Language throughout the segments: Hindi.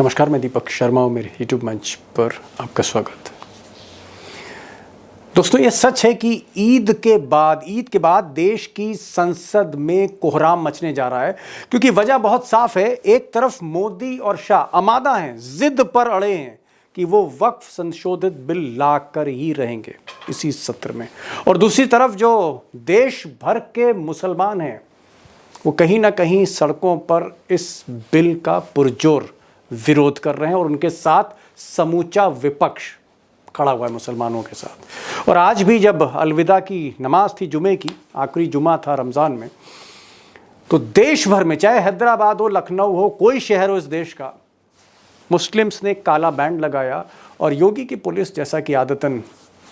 नमस्कार, मैं दीपक शर्मा हूँ। मेरे यूट्यूब मंच पर आपका स्वागत। दोस्तों, ये सच है कि ईद के बाद देश की संसद में कोहराम मचने जा रहा है, क्योंकि वजह बहुत साफ है। एक तरफ मोदी और शाह आमादा हैं, जिद पर अड़े हैं कि वो वक्फ संशोधित बिल लाकर ही रहेंगे इसी सत्र में, और दूसरी तरफ जो देश भर के मुसलमान हैं वो कहीं ना कहीं सड़कों पर इस बिल का पुरजोर विरोध कर रहे हैं, और उनके साथ समूचा विपक्ष खड़ा हुआ है मुसलमानों के साथ। और आज भी जब अलविदा की नमाज थी, जुमे की आखिरी जुमा था रमज़ान में, तो देश भर में, चाहे हैदराबाद हो, लखनऊ हो, कोई शहर हो इस देश का, मुस्लिम्स ने काला बैंड लगाया। और योगी की पुलिस, जैसा कि आदतन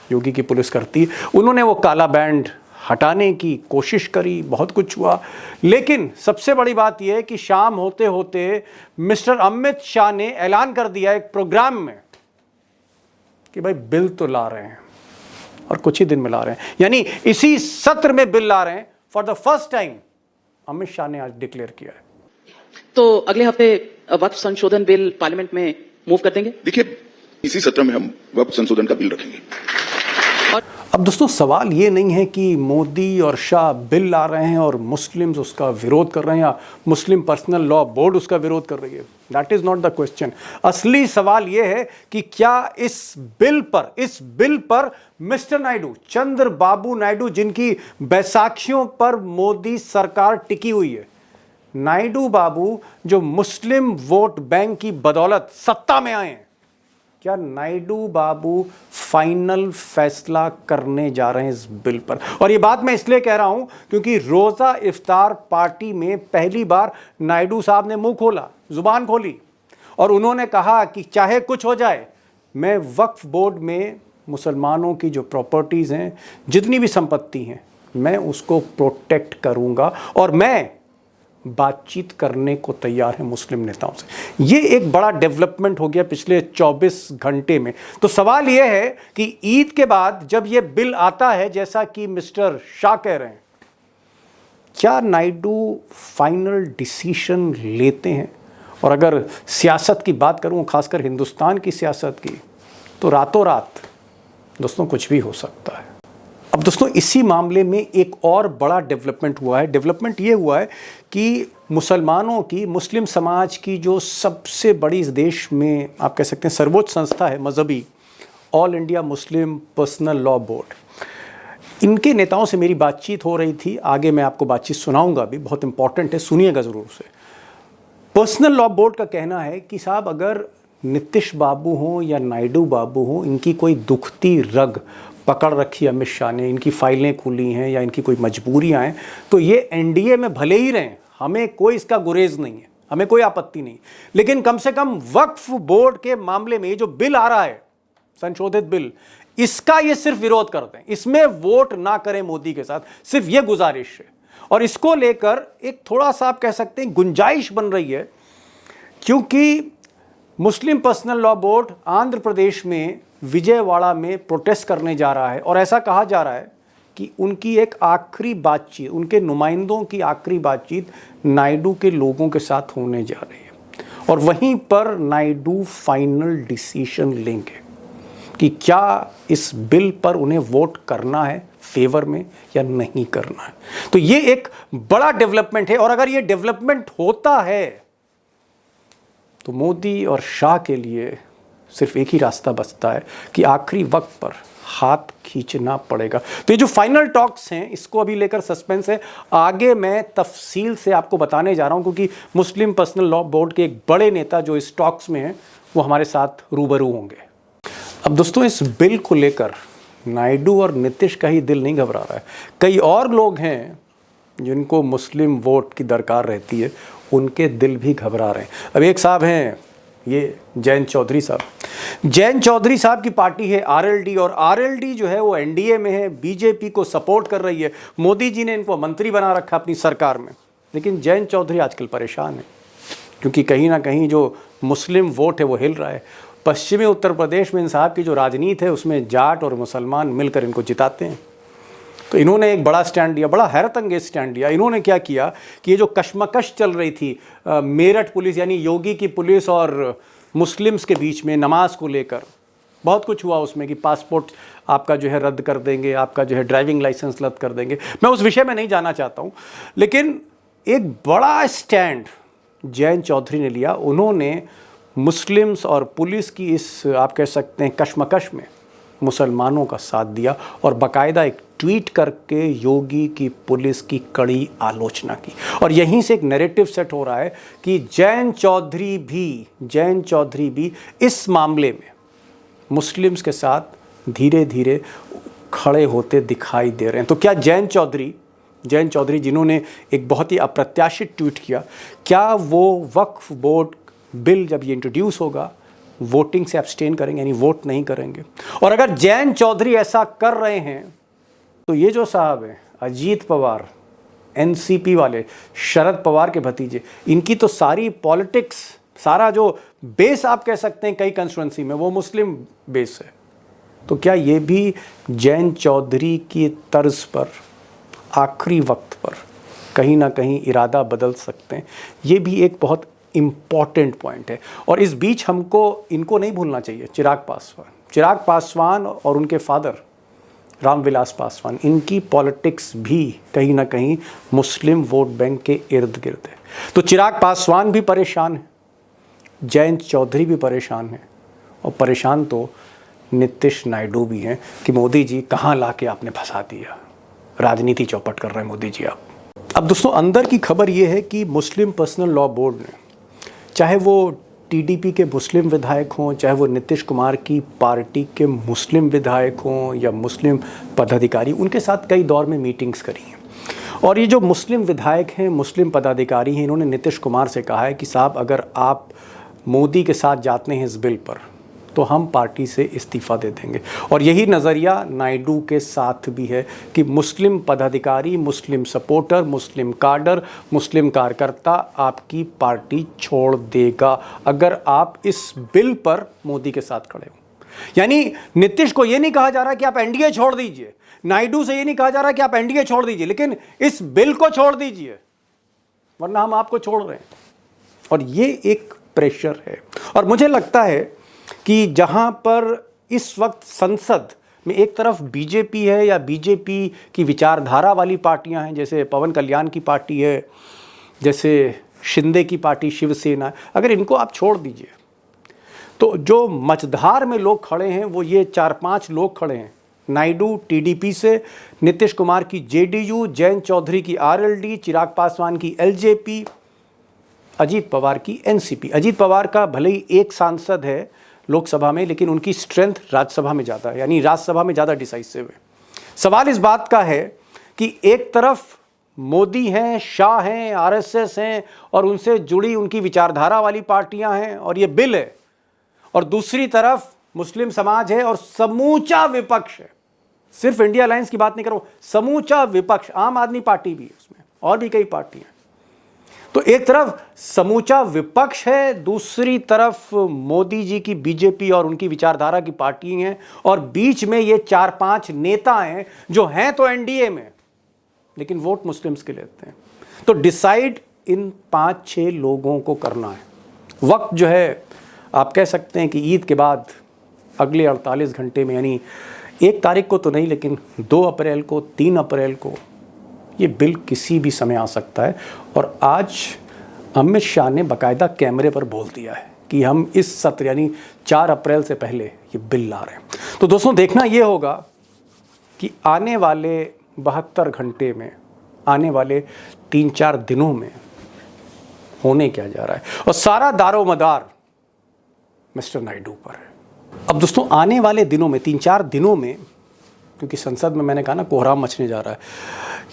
योगी की पुलिस करती है, उन्होंने वो काला बैंड हटाने की कोशिश करी, बहुत कुछ हुआ। लेकिन सबसे बड़ी बात यह है कि शाम होते होते मिस्टर अमित शाह ने ऐलान कर दिया एक प्रोग्राम में कि भाई बिल तो ला रहे हैं, और कुछ ही दिन में ला रहे हैं, यानी इसी सत्र में बिल ला रहे हैं। For the first time Amit Shah ने आज डिक्लेयर किया है। तो अगले हफ्ते वक्फ संशोधन बिल पार्लियामेंट में मूव कर देंगे। देखिए, इसी सत्र में हम वक्फ संशोधन का बिल रखेंगे। अब दोस्तों, सवाल ये नहीं है कि मोदी और शाह बिल ला रहे हैं और मुस्लिम्स उसका विरोध कर रहे हैं, या मुस्लिम पर्सनल लॉ बोर्ड उसका विरोध कर रही है। That is not the question. असली सवाल ये है कि क्या इस बिल पर मिस्टर नायडू, चंद्रबाबू नायडू, जिनकी बैसाखियों पर मोदी सरकार टिकी हुई है, नायडू बाबू जो मुस्लिम वोट बैंक की बदौलत सत्ता में आए हैं, क्या नायडू बाबू फाइनल फैसला करने जा रहे हैं इस बिल पर? और ये बात मैं इसलिए कह रहा हूं क्योंकि रोजा इफ्तार पार्टी में पहली बार नायडू साहब ने मुंह खोला, जुबान खोली, और उन्होंने कहा कि चाहे कुछ हो जाए, मैं वक्फ बोर्ड में मुसलमानों की जो प्रॉपर्टीज हैं, जितनी भी संपत्ति हैं, मैं उसको प्रोटेक्ट करूंगा, और मैं बातचीत करने को तैयार है मुस्लिम नेताओं से। ये एक बड़ा डेवलपमेंट हो गया पिछले 24 घंटे में। तो सवाल यह है कि ईद के बाद जब ये बिल आता है, जैसा कि मिस्टर शाह कह रहे हैं, क्या नायडू फाइनल डिसीजन लेते हैं? और अगर सियासत की बात करूं, खासकर हिंदुस्तान की सियासत की, तो रातों रात दोस्तों कुछ भी हो सकता है। अब दोस्तों, इसी मामले में एक और बड़ा डेवलपमेंट हुआ है। डेवलपमेंट ये हुआ है कि मुसलमानों की, मुस्लिम समाज की जो सबसे बड़ी इस देश में आप कह सकते हैं सर्वोच्च संस्था है मजहबी, all India Muslim personal law board, इनके नेताओं से मेरी बातचीत हो रही थी। आगे मैं आपको बातचीत सुनाऊंगा भी, बहुत इंपॉर्टेंट है, सुनिएगा ज़रूर से। पर्सनल लॉ बोर्ड का कहना है कि साहब, अगर नीतीश बाबू हों या नायडू बाबू हों, इनकी कोई दुखती रग पकड़ रखी अमित शाह ने, इनकी फाइलें खुली हैं या इनकी कोई मजबूरियां हैं, तो ये एनडीए में भले ही रहें, हमें कोई इसका गुरेज नहीं है, हमें कोई आपत्ति नहीं, लेकिन कम से कम वक्फ बोर्ड के मामले में ये जो बिल आ रहा है, संशोधित बिल, इसका ये सिर्फ विरोध करते हैं, इसमें वोट ना करें मोदी के साथ, सिर्फ ये गुजारिश है। और इसको लेकर एक थोड़ा सा आप कह सकते हैं गुंजाइश बन रही है, क्योंकि मुस्लिम personal law board Andhra Pradesh में विजयवाड़ा में प्रोटेस्ट करने जा रहा है, और ऐसा कहा जा रहा है कि उनकी एक आखिरी बातचीत, उनके नुमाइंदों की आखिरी बातचीत नायडू के लोगों के साथ होने जा रही है, और वहीं पर नायडू फाइनल डिसीजन लेंगे कि क्या इस बिल पर उन्हें वोट करना है फेवर में या नहीं करना है। तो ये एक बड़ा डेवलपमेंट है, और अगर ये डेवलपमेंट होता है तो मोदी और शाह के लिए सिर्फ एक ही रास्ता बचता है कि आखिरी वक्त पर हाथ खींचना पड़ेगा। तो ये जो फाइनल टॉक्स हैं, इसको अभी लेकर सस्पेंस है। आगे मैं तफसील से आपको बताने जा रहा हूं, क्योंकि मुस्लिम पर्सनल लॉ बोर्ड के एक बड़े नेता जो इस टॉक्स में हैं, वो हमारे साथ रूबरू होंगे। अब दोस्तों, इस बिल को लेकर नायडू और नीतीश का ही दिल नहीं घबरा रहा है। कई और लोग हैं जिनको मुस्लिम वोट की दरकार रहती है, उनके दिल भी घबरा रहे हैं। अब एक साहब हैं, ये जयंत चौधरी साहब। जयंत चौधरी साहब की पार्टी है आरएलडी, और आरएलडी जो है वो एनडीए में है, बीजेपी को सपोर्ट कर रही है। मोदी जी ने इनको मंत्री बना रखा अपनी सरकार में। लेकिन जयंत चौधरी आजकल परेशान है, क्योंकि कहीं ना कहीं जो मुस्लिम वोट है वो हिल रहा है। पश्चिमी उत्तर प्रदेश में इन साहब की जो राजनीति है, उसमें जाट और मुसलमान मिलकर इनको जिताते हैं। तो इन्होंने एक बड़ा स्टैंड लिया, बड़ा हैरत अंगेज स्टैंड लिया। इन्होंने क्या किया कि ये जो कशमकश चल रही थी, मेरठ पुलिस यानी योगी की पुलिस और मुस्लिम्स के बीच में नमाज को लेकर बहुत कुछ हुआ उसमें कि पासपोर्ट आपका जो है रद्द कर देंगे, आपका जो है ड्राइविंग लाइसेंस रद्द कर देंगे। मैं उस विषय में नहीं जाना चाहता हूँ, लेकिन एक बड़ा स्टैंड जयंत चौधरी ने लिया। उन्होंने मुस्लिम्स और पुलिस की इस आप कह सकते हैं कशमकश में मुसलमानों का साथ दिया और बाकायदा एक ट्वीट करके योगी की पुलिस की कड़ी आलोचना की। और यहीं से एक नैरेटिव सेट हो रहा है कि जयंत चौधरी भी इस मामले में मुस्लिम्स के साथ धीरे धीरे खड़े होते दिखाई दे रहे हैं। तो क्या जयंत चौधरी जिन्होंने एक बहुत ही अप्रत्याशित ट्वीट किया, क्या वो वक्फ बोर्ड बिल जब ये इंट्रोड्यूस होगा वोटिंग से एब्सटेन करेंगे, यानी वोट नहीं करेंगे? और अगर जयंत चौधरी ऐसा कर रहे हैं तो ये जो साहब हैं अजीत पवार, एनसीपी वाले, शरद पवार के भतीजे, इनकी तो सारी पॉलिटिक्स, सारा जो बेस आप कह सकते हैं कई कंस्टिट्यूंसी में वो मुस्लिम बेस है। तो क्या ये भी जयंत चौधरी की तर्ज पर आखिरी वक्त पर कहीं ना कहीं इरादा बदल सकते हैं? ये भी एक बहुत इम्पॉर्टेंट पॉइंट है। और इस बीच हमको इनको नहीं भूलना चाहिए, चिराग पासवान और उनके फादर रामविलास पासवान, इनकी पॉलिटिक्स भी कहीं ना कहीं मुस्लिम वोट बैंक के इर्द गिर्द है। तो चिराग पासवान भी परेशान है, जयंत चौधरी भी परेशान है, और परेशान तो नीतीश नायडू भी हैं कि मोदी जी कहाँ ला के आपने फंसा दिया, राजनीति चौपट कर रहे हैं मोदी जी आप। अब दोस्तों अंदर की खबर ये है कि मुस्लिम पर्सनल लॉ बोर्ड ने, चाहे वो टीडीपी के मुस्लिम विधायक हों, चाहे वो नीतीश कुमार की पार्टी के मुस्लिम विधायक हों या मुस्लिम पदाधिकारी, उनके साथ कई दौर में मीटिंग्स करी हैं। और ये जो मुस्लिम विधायक हैं, मुस्लिम पदाधिकारी हैं, इन्होंने नीतीश कुमार से कहा है कि साहब अगर आप मोदी के साथ जाते हैं इस बिल पर तो हम पार्टी से इस्तीफ़ा दे देंगे। और यही नज़रिया नायडू के साथ भी है कि मुस्लिम पदाधिकारी, मुस्लिम सपोर्टर, मुस्लिम काडर, मुस्लिम कार्यकर्ता आपकी पार्टी छोड़ देगा अगर आप इस बिल पर मोदी के साथ खड़े हो। यानी नीतीश को ये नहीं कहा जा रहा कि आप एनडीए छोड़ दीजिए, नायडू से ये नहीं कहा जा रहा कि आप एनडीए छोड़ दीजिए, लेकिन इस बिल को छोड़ दीजिए वरना हम आपको छोड़ रहे हैं। और ये एक प्रेशर है। और मुझे लगता है कि जहां पर इस वक्त संसद में एक तरफ बीजेपी है या बीजेपी की विचारधारा वाली पार्टियां हैं, जैसे पवन कल्याण की पार्टी है, जैसे शिंदे की पार्टी शिवसेना, अगर इनको आप छोड़ दीजिए तो जो मझधार में लोग खड़े हैं वो ये 4-5 लोग खड़े हैं। नायडू टीडीपी से, नीतीश कुमार की जेडीयू, जयंत चौधरी की आरएलडी, चिराग पासवान की एलजेपी, अजीत पवार की एनसीपी। अजीत पवार का भले ही एक सांसद है लोकसभा में, लेकिन उनकी स्ट्रेंथ राज्यसभा में ज़्यादा है, यानी राज्यसभा में ज़्यादा डिसाइसिव है। सवाल इस बात का है कि एक तरफ मोदी हैं, शाह हैं, आरएसएस हैं और उनसे जुड़ी उनकी विचारधारा वाली पार्टियां हैं और ये बिल है, और दूसरी तरफ मुस्लिम समाज है और समूचा विपक्ष है। सिर्फ इंडिया अलायंस की बात नहीं कर रहा हूं, समूचा विपक्ष, आम आदमी पार्टी भी है उसमें और भी कई पार्टियां। तो एक तरफ समूचा विपक्ष है, दूसरी तरफ मोदी जी की बीजेपी और उनकी विचारधारा की पार्टी हैं, और बीच में ये 4-5 नेता हैं जो हैं तो एनडीए में लेकिन वोट मुस्लिम्स के लेते हैं। तो डिसाइड इन 5-6 लोगों को करना है। वक्त जो है आप कह सकते हैं कि ईद के बाद अगले 48 घंटे में, यानी 1 तारीख को तो नहीं लेकिन 2 अप्रैल को, 3 अप्रैल को ये बिल किसी भी समय आ सकता है। और आज अमित शाह ने बाकायदा कैमरे पर बोल दिया है कि हम इस सत्र यानी 4 अप्रैल से पहले ये बिल ला रहे हैं। तो दोस्तों देखना ये होगा कि आने वाले 72 घंटे में, आने वाले 3-4 दिनों में होने क्या जा रहा है, और सारा दारोमदार मिस्टर नायडू पर है। अब दोस्तों आने वाले दिनों में, 3-4 दिनों में, क्योंकि संसद में मैंने कहा ना कोहराम मचने जा रहा है,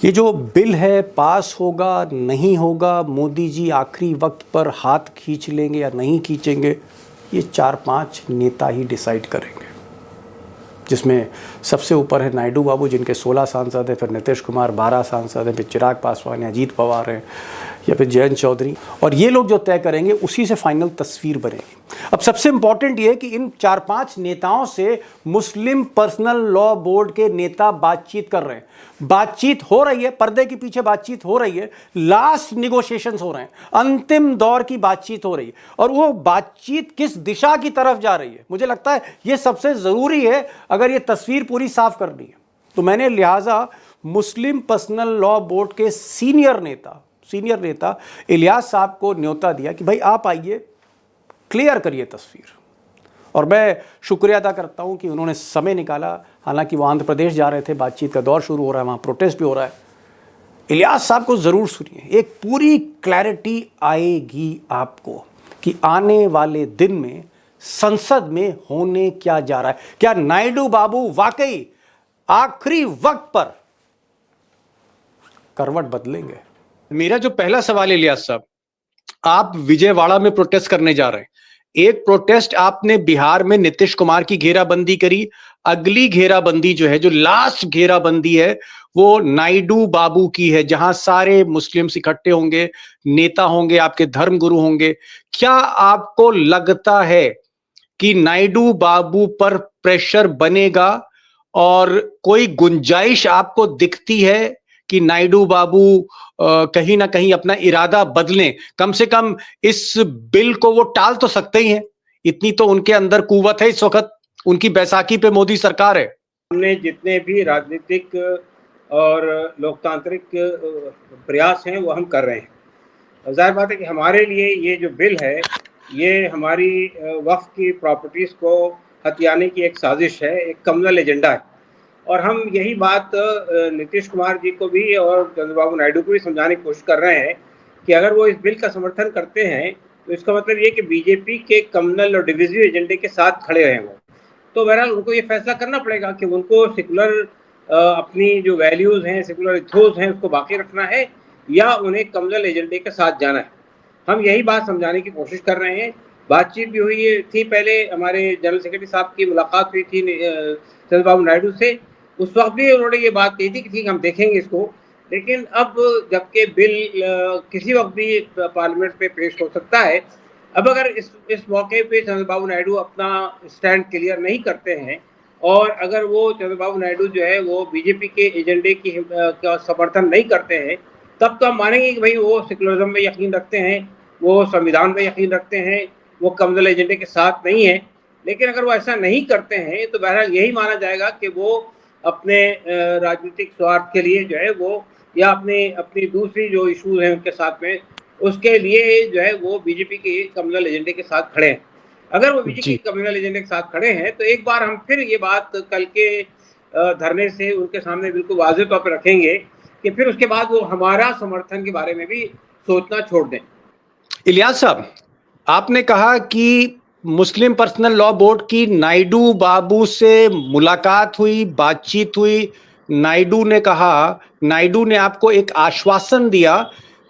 ये जो बिल है पास होगा नहीं होगा, मोदी जी आखिरी वक्त पर हाथ खींच लेंगे या नहीं खींचेंगे, ये 4-5 नेता ही डिसाइड करेंगे। जिसमें सबसे ऊपर है नायडू बाबू जिनके 16 सांसद हैं, फिर नीतीश कुमार 12 सांसद हैं, फिर चिराग पासवान हैं, अजीत पवार हैं, या फिर जयंत चौधरी, और ये लोग जो तय करेंगे उसी से फाइनल तस्वीर बनेगी। अब सबसे इंपॉर्टेंट ये है कि इन 4-5 नेताओं से मुस्लिम पर्सनल लॉ बोर्ड के नेता बातचीत कर रहे हैं, बातचीत हो रही है, पर्दे के पीछे बातचीत हो रही है, लास्ट निगोशिएशंस हो रहे हैं, अंतिम दौर की बातचीत हो रही है, और वो बातचीत किस दिशा की तरफ जा रही है, मुझे लगता है ये सबसे जरूरी है अगर ये तस्वीर पूरी साफ करनी है। तो मैंने लिहाजा मुस्लिम पर्सनल लॉ बोर्ड के सीनियर नेता इलियास साहब को न्योता दिया कि भाई आप आइए, क्लियर करिए तस्वीर। और मैं शुक्रिया अदा करता हूं कि उन्होंने समय निकाला, हालांकि वो आंध्र प्रदेश जा रहे थे, बातचीत का दौर शुरू हो रहा है, वहाँ प्रोटेस्ट भी हो रहा है। इलियास साहब को ज़रूर सुनिए, एक पूरी क्लैरिटी आएगी आपको कि आने वाले दिन में संसद में होने क्या जा रहा है। क्या नायडू बाबू वाकई आखिरी वक्त पर करवट बदलेंगे? मेरा जो पहला सवाल है इलियास साहब, आप विजयवाड़ा में प्रोटेस्ट करने जा रहे हैं, एक प्रोटेस्ट आपने बिहार में नीतीश कुमार की घेराबंदी करी, अगली घेराबंदी जो है, जो लास्ट घेराबंदी है, वो नायडू बाबू की है, जहां सारे मुस्लिम्स इकट्ठे होंगे, नेता होंगे, आपके धर्मगुरु होंगे। क्या आपको लगता है कि नायडू बाबू पर प्रेशर बनेगा और कोई गुंजाइश आपको दिखती है कि नायडू बाबू कहीं ना कहीं अपना इरादा बदलें? कम से कम इस बिल को वो टाल तो सकते ही हैं, इतनी तो उनके अंदर कुव्वत है इस वक्त, उनकी बैसाखी पे मोदी सरकार है। हमने जितने भी राजनीतिक और लोकतांत्रिक प्रयास हैं वो हम कर रहे हैं। जाहिर बात है कि हमारे लिए ये जो बिल है ये हमारी वक्फ की प्रॉपर्टीज़ को हथियाने की एक साजिश है, एक कम्युनल एजेंडा है। और हम यही बात नीतीश कुमार जी को भी और चंद्रबाबू नायडू को भी समझाने की कोशिश कर रहे हैं कि अगर वो इस बिल का समर्थन करते हैं तो इसका मतलब ये कि बीजेपी के कम्युनल और डिविजिव एजेंडे के साथ खड़े हैं वो। तो बहरहाल उनको ये फैसला करना पड़ेगा कि उनको सेकुलर अपनी जो वैल्यूज़ हैं, सेकुलर इथोस हैं, उसको बाकी रखना है या उन्हें कम्युनल एजेंडे के साथ जाना है। हम यही बात समझाने की कोशिश कर रहे हैं। बातचीत भी हुई थी, पहले हमारे जनरल सेक्रेटरी साहब की मुलाकात हुई थी चंद्रबाबू नायडू से, उस वक्त भी उन्होंने ये बात कही थी कि ठीक हम देखेंगे इसको। लेकिन अब जबकि बिल किसी वक्त भी पार्लियामेंट पे पेश हो सकता है, अब अगर इस मौके पे चंद्रबाबू नायडू अपना स्टैंड क्लियर नहीं करते हैं और अगर वो चंद्रबाबू नायडू जो है वो बीजेपी के एजेंडे की का समर्थन नहीं करते हैं, तब तो हम मानेंगे कि भाई वो सेकुलरिज्म में यकीन रखते हैं, वो संविधान में यकीन रखते हैं, वो कम्युनल एजेंडे के साथ नहीं है। लेकिन अगर वो ऐसा नहीं करते हैं तो बहरहाल यही माना जाएगा कि वो अपने राजनीतिक स्वार्थ के लिए जो है वो या अपनी दूसरी जो इशूज हैं उनके साथ में, उसके लिए जो है वो बीजेपी के कम्युनल एजेंडे के साथ खड़े हैं। अगर वो बीजेपी के कम्युनल एजेंडे के साथ खड़े हैं तो एक बार हम फिर ये बात कल के धरने से उनके सामने बिल्कुल वाज़ेह तौर पर रखेंगे कि फिर उसके बाद वो हमारा समर्थन के बारे में भी सोचना छोड़ दें। इलियास साहब, आपने कहा कि मुस्लिम पर्सनल लॉ बोर्ड की नायडू बाबू से मुलाकात हुई, बातचीत हुई, नायडू ने आपको एक आश्वासन दिया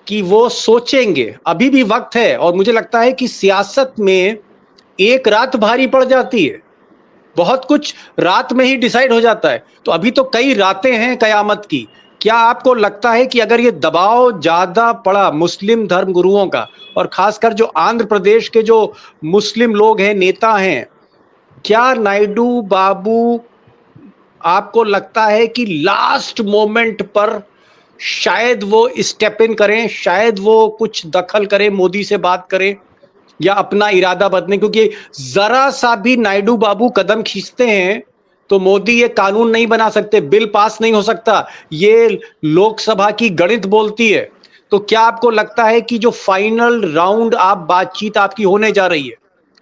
कि वो सोचेंगे, अभी भी वक्त है। और मुझे लगता है कि सियासत में एक रात भारी पड़ जाती है, बहुत कुछ रात में ही डिसाइड हो जाता है, तो अभी तो कई रातें हैं कयामत की। क्या आपको लगता है कि अगर ये दबाव ज्यादा पड़ा मुस्लिम धर्म गुरुओं का, और खासकर जो आंध्र प्रदेश के जो मुस्लिम लोग हैं, नेता हैं, क्या नायडू बाबू आपको लगता है कि लास्ट मोमेंट पर शायद वो स्टेप इन करें, शायद वो कुछ दखल करें, मोदी से बात करें या अपना इरादा बदलें? क्योंकि जरा सा भी नायडू बाबू कदम खींचते हैं तो मोदी ये कानून नहीं बना सकते, बिल पास नहीं हो सकता, ये लोकसभा की गणित बोलती है। तो क्या आपको लगता है कि जो फाइनल राउंड आप बातचीत आपकी होने जा रही है,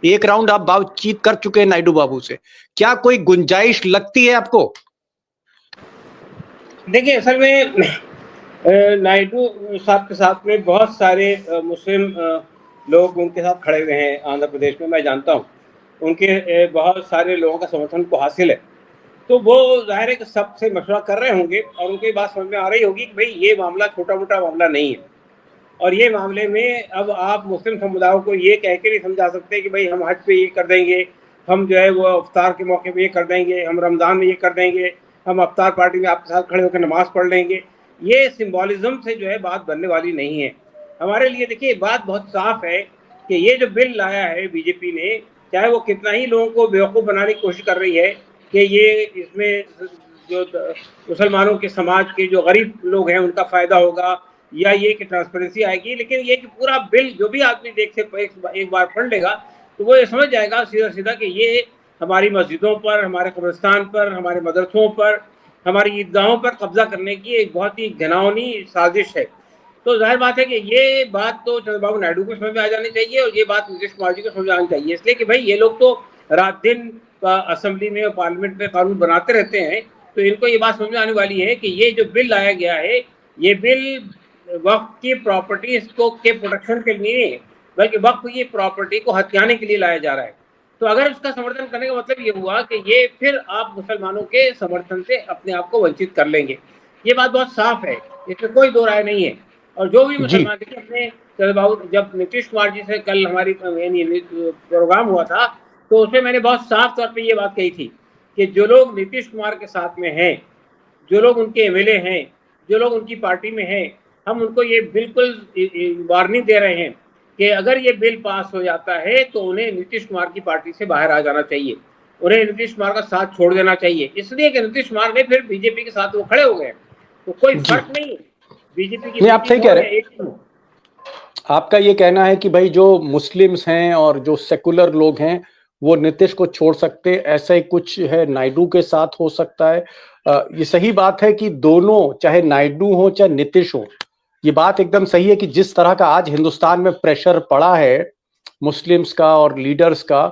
एक राउंड आप बातचीत कर चुके हैं नायडू बाबू से, क्या कोई गुंजाइश लगती है आपको? देखिए, असल में नायडू साहब के साथ में बहुत सारे मुस्लिम लोग उनके साथ खड़े हुए हैं आंध्र प्रदेश में, मैं जानता हूँ। उनके बहुत सारे लोगों का समर्थन को हासिल है, तो वो जाहिर है कि सबसे मशवरा कर रहे होंगे और उनको ये बात समझ में आ रही होगी कि भाई ये मामला छोटा मोटा मामला नहीं है। और ये मामले में अब आप मुस्लिम समुदायों को ये कह के नहीं समझा सकते कि भाई हम हज पे ये कर देंगे, हम जो है वो अफ्तार के मौके पे ये कर देंगे, हम रमज़ान में ये कर देंगे, हम अफ्तार पार्टी में आपके साथ खड़े होकर नमाज़ पढ़ लेंगे। ये सिम्बॉलिज्म से जो है बात बनने वाली नहीं है। हमारे लिए देखिए बात बहुत साफ है कि ये जो बिल लाया है बीजेपी ने, चाहे वो कितना ही लोगों को बेवकूफ़ बनाने की कोशिश कर रही है कि ये इसमें जो मुसलमानों के समाज के जो गरीब लोग हैं उनका फ़ायदा होगा, या ये कि ट्रांसपेरेंसी आएगी, लेकिन ये कि पूरा बिल जो भी आदमी देख से एक बार पढ़ लेगा तो वो ये समझ जाएगा सीधा सीधा कि ये हमारी मस्जिदों पर, हमारे कब्रिस्तान पर, हमारे मदरसों पर, हमारी ईदगाहों पर कब्जा करने की एक बहुत ही घिनौनी साजिश है। तो जाहिर बात है कि ये बात तो चंद्रबाबू नायडू को समझ में आ जानी चाहिए और ये बात नीतीश कुमार जी को समझ में आनी चाहिए, इसलिए कि भाई ये लोग तो रात दिन असेंबली में और पार्लियामेंट में कानून बनाते रहते हैं, तो इनको ये बात समझ में आने वाली है कि ये जो बिल लाया गया है, ये बिल वक्फ की प्रॉपर्टी को के प्रोटेक्शन के लिए नहीं, बल्कि वक्फ की प्रॉपर्टी को हथियाने के लिए लाया जा रहा है। तो अगर उसका समर्थन करने का मतलब ये हुआ कि ये फिर आप मुसलमानों के समर्थन से अपने आप को वंचित कर लेंगे, ये बात बहुत साफ है, इसमें कोई दो राय नहीं है। और जो भी जी मुसलमान देखिए अपने चंद्रबाबू, जब नीतीश कुमार जी से कल हमारी प्रोग्राम हुआ था तो उसमें मैंने बहुत साफ तौर पे ये बात कही थी कि जो लोग नीतीश कुमार के साथ में हैं, जो लोग उनके एमएलए हैं, जो लोग उनकी पार्टी में हैं, हम उनको ये बिल्कुल वार्निंग दे रहे हैं कि अगर ये बिल पास हो जाता है तो उन्हें नीतीश कुमार की पार्टी से बाहर आ जाना चाहिए, उन्हें नीतीश कुमार का साथ छोड़ देना चाहिए, इसलिए कि नीतीश कुमार ने फिर बीजेपी के साथ वो खड़े हो गए, तो कोई जी फर्क नहीं बीजेपी की नहीं, बी आप टीम सही कह हो या रहे हैं। ए टीम हो। आपका ये कहना है कि भाई जो मुस्लिम्स हैं और जो सेकुलर लोग हैं वो नीतीश को छोड़ सकते, ऐसा ही कुछ है नायडू के साथ हो सकता है। ये सही बात है कि दोनों, चाहे नायडू हो चाहे नीतीश हो, ये बात एकदम सही है कि जिस तरह का आज हिंदुस्तान में प्रेशर पड़ा है मुस्लिम्स का और लीडर्स का,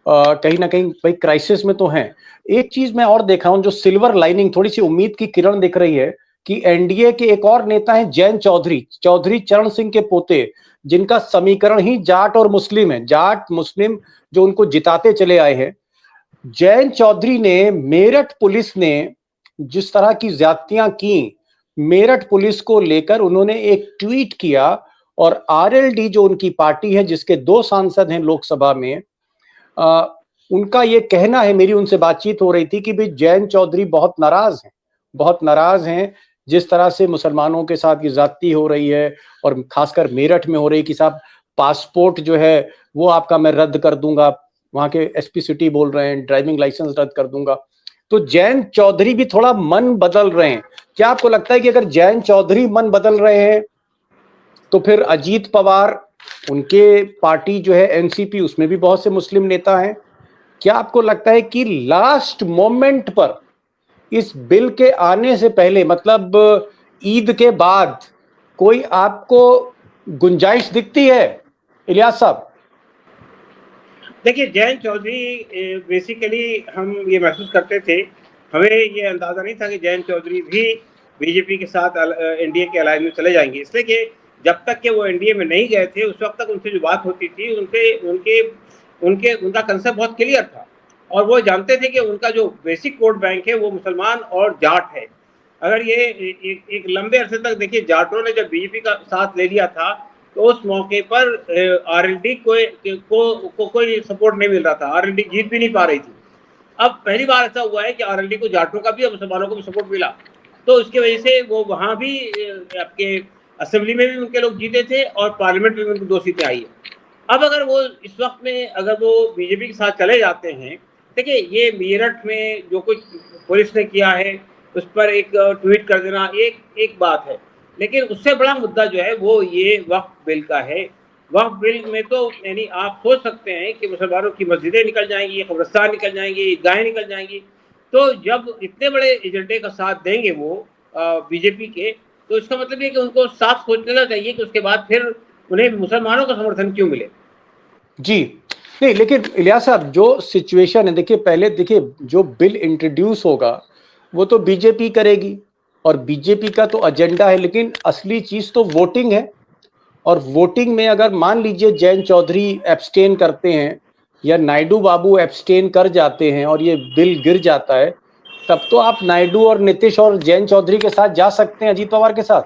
कहीं ना कहीं भाई क्राइसिस में तो है। एक चीज मैं और देखा हूं जो सिल्वर लाइनिंग, थोड़ी सी उम्मीद की किरण दिख रही है कि एनडीए के एक और नेता हैं जैन चौधरी, चौधरी चरण सिंह के पोते, जिनका समीकरण ही जाट और मुस्लिम है, जाट मुस्लिम जो उनको जिताते चले आए हैं। जैन चौधरी ने, मेरठ पुलिस ने जिस तरह की ज्यादतियां की, मेरठ पुलिस को लेकर उन्होंने एक ट्वीट किया, और आरएलडी जो उनकी पार्टी है जिसके 2 सांसद हैं लोकसभा में, आ, उनका ये कहना है, मेरी उनसे बातचीत हो रही थी कि भाई जैन चौधरी बहुत नाराज हैं, बहुत नाराज हैं जिस तरह से मुसलमानों के साथ ये ज्यादती हो रही है, और खासकर मेरठ में हो रही है कि साहब पासपोर्ट जो है वो आपका मैं रद्द कर दूंगा, वहां के एसपी सिटी बोल रहे हैं ड्राइविंग लाइसेंस रद्द कर दूंगा। तो जैन चौधरी भी थोड़ा मन बदल रहे हैं। क्या आपको लगता है कि अगर जैन चौधरी मन बदल रहे हैं तो फिर अजीत पवार, उनके पार्टी जो है एनसीपी, उसमें भी बहुत से मुस्लिम नेता हैं, क्या आपको लगता है कि लास्ट मोमेंट पर इस बिल के आने से पहले, मतलब ईद के बाद, कोई आपको गुंजाइश दिखती है इलियास साहब? देखिए जैन चौधरी बेसिकली हम ये महसूस करते थे, हमें ये अंदाजा नहीं था कि जैन चौधरी भी बीजेपी के साथ एनडीए के अलायंस में चले जाएंगे, इसलिए कि जब तक कि वो एनडीए में नहीं गए थे उस वक्त तक उनसे जो बात होती थी उनके उनके उनके उनका कंसेप्ट बहुत क्लियर था, और वो जानते थे कि उनका जो बेसिक वोट बैंक है वो मुसलमान और जाट है। अगर ये एक लंबे अरसे तक देखिए जाटों ने जब बीजेपी का साथ ले लिया था तो उस मौके पर आरएलडी को कोई सपोर्ट नहीं मिल रहा था, आरएलडी जीत भी नहीं पा रही थी। अब पहली बार ऐसा हुआ है कि आरएलडी को जाटों का भी और मुसलमानों को भी सपोर्ट मिला, तो इसकी वजह से वो वहां भी आपके असेंबली में भी उनके लोग जीते थे और पार्लियामेंट में भी उनको 2 सीटें आई है। अब अगर वो इस वक्त में अगर वो बीजेपी के साथ चले जाते हैं, देखिए ये मेरठ में जो कुछ पुलिस ने किया है उस पर एक ट्वीट कर देना एक एक बात है, लेकिन उससे बड़ा मुद्दा जो है वो ये वक्फ बिल का है। वक्फ बिल में तो यानी आप सोच सकते हैं कि मुसलमानों की मस्जिदें निकल जाएंगी, कब्रिस्तान निकल जाएंगी, ईदगाहें निकल जाएंगी। तो जब इतने बड़े एजेंडे का साथ देंगे वो बीजेपी के, तो इसका मतलब ये कि उनको साफ सोच लेना चाहिए कि उसके बाद फिर उन्हें मुसलमानों का समर्थन क्यों मिले। जी नहीं, लेकिन इलियास साहब जो सिचुएशन है, देखिए पहले देखिए जो बिल इंट्रोड्यूस होगा वो तो बीजेपी करेगी और बीजेपी का तो एजेंडा है, लेकिन असली चीज तो वोटिंग है। और वोटिंग में अगर मान लीजिए जैन चौधरी एब्सटेन करते हैं या नायडू बाबू एब्सटेन कर जाते हैं और ये बिल गिर जाता है, तब तो आप नायडू और नीतीश और जैन चौधरी के साथ जा सकते हैं, अजीत पवार के साथ।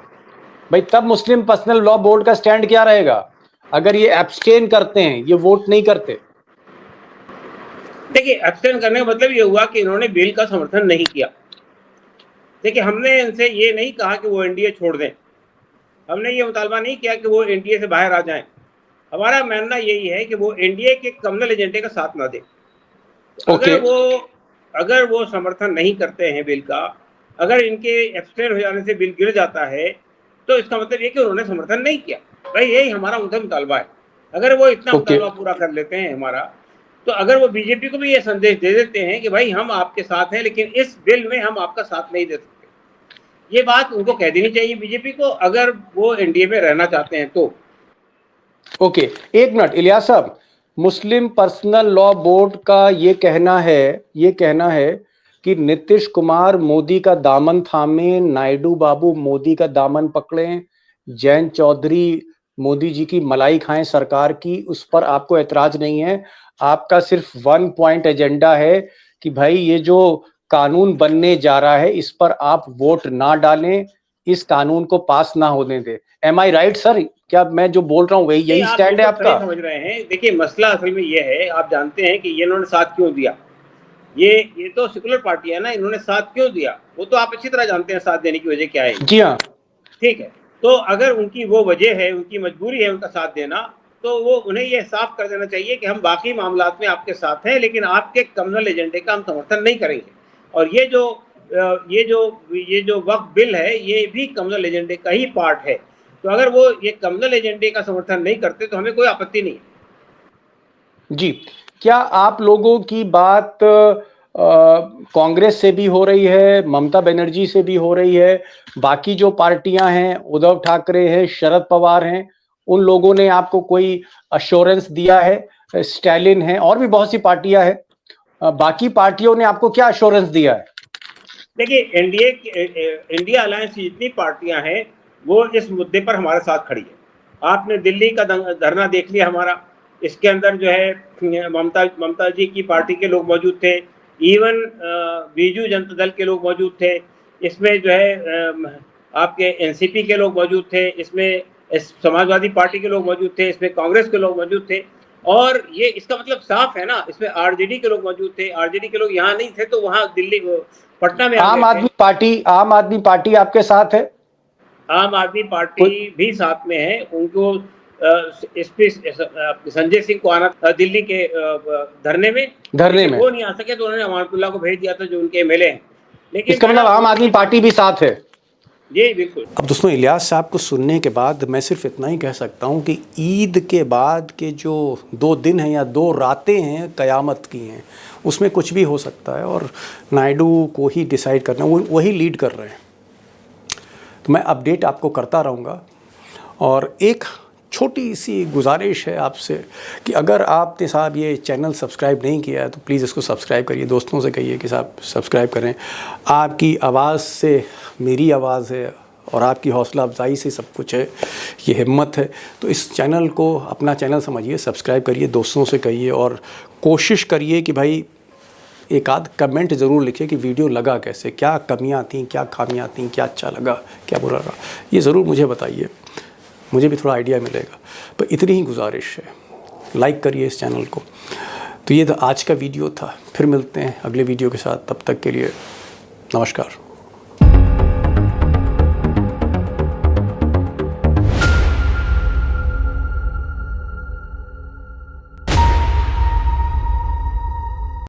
भाई तब मुस्लिम पर्सनल लॉ बोर्ड का स्टैंड क्या रहेगा अगर ये एब्सटेन करते हैं, ये वोट नहीं करते? देखिए एब्सटेन करने का मतलब ये हुआ कि इन्होंने बिल का समर्थन नहीं किया। देखिए हमने इनसे ये नहीं कहा कि वो एनडीए छोड़ दें, हमने ये मुतालबा नहीं किया कि वो एनडीए से बाहर आ जाएं। हमारा मानना यही है कि वो एनडीए के कम्युनल एजेंडे का साथ ना दें। ओके। अगर वो समर्थन नहीं करते हैं बिल का, अगर इनके एब्सटेन हो जाने से बिल गिर जाता है, तो इसका मतलब ये कि उन्होंने समर्थन नहीं किया। भाई यही हमारा उनका मुतालबा है। अगर वो इतना मुतालबा पूरा कर लेते हैं हमारा, तो अगर वो बीजेपी को भी ये संदेश दे देते हैं कि भाई हम आपके साथ हैं, लेकिन इस बिल में हम आपका साथ नहीं दे सकते, ये बात उनको कह देनी चाहिए बीजेपी को, अगर वो एनडीए में रहना चाहते हैं तो। ओके, एक मिनट इलियास साहब, मुस्लिम पर्सनल लॉ बोर्ड का ये कहना है कि नीतीश कुमार मोदी का दामन थामे, नायडू बाबू मोदी का दामन पकड़ें, जयंत चौधरी मोदी जी की मलाई खाएं सरकार की, उस पर आपको एतराज नहीं है। आपका सिर्फ 1 पॉइंट एजेंडा है कि भाई ये जो कानून बनने जा रहा है इस पर आप वोट ना डालें, इस कानून को पास ना होने दें। एम आई राइट सर? क्या मैं जो बोल रहा हूँ वही यही स्टैंड है आपका? समझ रहे हैं। देखिए मसला असल में ये है, आप जानते हैं कि ये इन्होंने साथ क्यों दिया। ये तो सेकुलर पार्टी है ना, इन्होंने साथ क्यों दिया वो तो आप अच्छी तरह जानते हैं, साथ देने की वजह क्या है। जी हाँ, ठीक है। तो अगर उनकी वो वजह है, उनकी मजबूरी है उनका साथ देना, तो वो उन्हें ये साफ कर देना चाहिए कि हम बाकी मामलात में आपके साथ हैं, लेकिन आपके कम्युनल एजेंडे का हम समर्थन नहीं करेंगे। और ये जो वक्फ बिल है ये भी कम्युनल एजेंडे का ही पार्ट है। तो अगर वो ये कम्युनल एजेंडे का समर्थन नहीं करते तो हमें कोई आपत्ति नहीं है। जी। क्या आप लोगों की बात कांग्रेस से भी हो रही है, ममता बनर्जी से भी हो रही है, बाकी जो पार्टियां हैं, उद्धव ठाकरे हैं, शरद पवार हैं, उन लोगों ने आपको कोई अश्योरेंस दिया है? स्टैलिन है और भी बहुत सी पार्टियां हैं, बाकी पार्टियों ने आपको क्या अश्योरेंस दिया है? देखिए इंडिया अलायंस की जितनी पार्टियां हैं वो इस मुद्दे पर हमारे साथ खड़ी है। आपने दिल्ली का धरना देख लिया हमारा, इसके अंदर जो है ममता जी की पार्टी के लोग मौजूद थे, इवन बीजू जनता दल के लोग मौजूद थे, इसमें जो है आपके एनसीपी के लोग मौजूद थे, इसमें समाजवादी पार्टी के लोग मौजूद थे, इसमें कांग्रेस के लोग मौजूद थे। और ये इसका मतलब साफ है ना, इसमें आरजेडी के लोग मौजूद थे। आरजेडी के लोग यहाँ नहीं थे तो वहाँ दिल्ली पटना में आम आदमी पार्टी आपके साथ है? आम आदमी पार्टी भी साथ में है। उनको संजय सिंह को आना था दिल्ली के धरने में वो नहीं आ सके तो उन्होंने अमानतुल्लाह को भेज दिया था जो उनके एमएलए हैं। लेकिन इसका मतलब आम आदमी पार्टी भी साथ है? जी बिल्कुल। अब दोस्तों, इलियास साहब को सुनने के बाद मैं सिर्फ इतना ही कह सकता हूँ कि ईद के बाद के जो 2 दिन हैं या 2 रातें हैं कयामत की हैं, उसमें कुछ भी हो सकता है और नायडू को ही डिसाइड करना, वही लीड कर रहे हैं। तो मैं अपडेट आपको करता रहूँगा। और एक छोटी सी गुजारिश है आपसे कि अगर आपने साहब ये चैनल सब्सक्राइब नहीं किया है तो प्लीज़ इसको सब्सक्राइब करिए, दोस्तों से कहिए कि साहब सब्सक्राइब करें। आपकी आवाज़ से मेरी आवाज़ है और आपकी हौसला अफजाई से सब कुछ है, ये हिम्मत है। तो इस चैनल को अपना चैनल समझिए, सब्सक्राइब करिए, दोस्तों से कहिए और कोशिश करिए कि भाई एक आध कमेंट ज़रूर लिखिए कि वीडियो लगा कैसे, क्या कमियाँ थी, क्या खामियाँ थी, क्या अच्छा लगा, क्या बुरा लगा, ये ज़रूर मुझे बताइए, मुझे भी थोड़ा आइडिया मिलेगा। पर इतनी ही गुजारिश है, लाइक करिए इस चैनल को। तो ये तो आज का वीडियो था, फिर मिलते हैं अगले वीडियो के साथ, तब तक के लिए नमस्कार।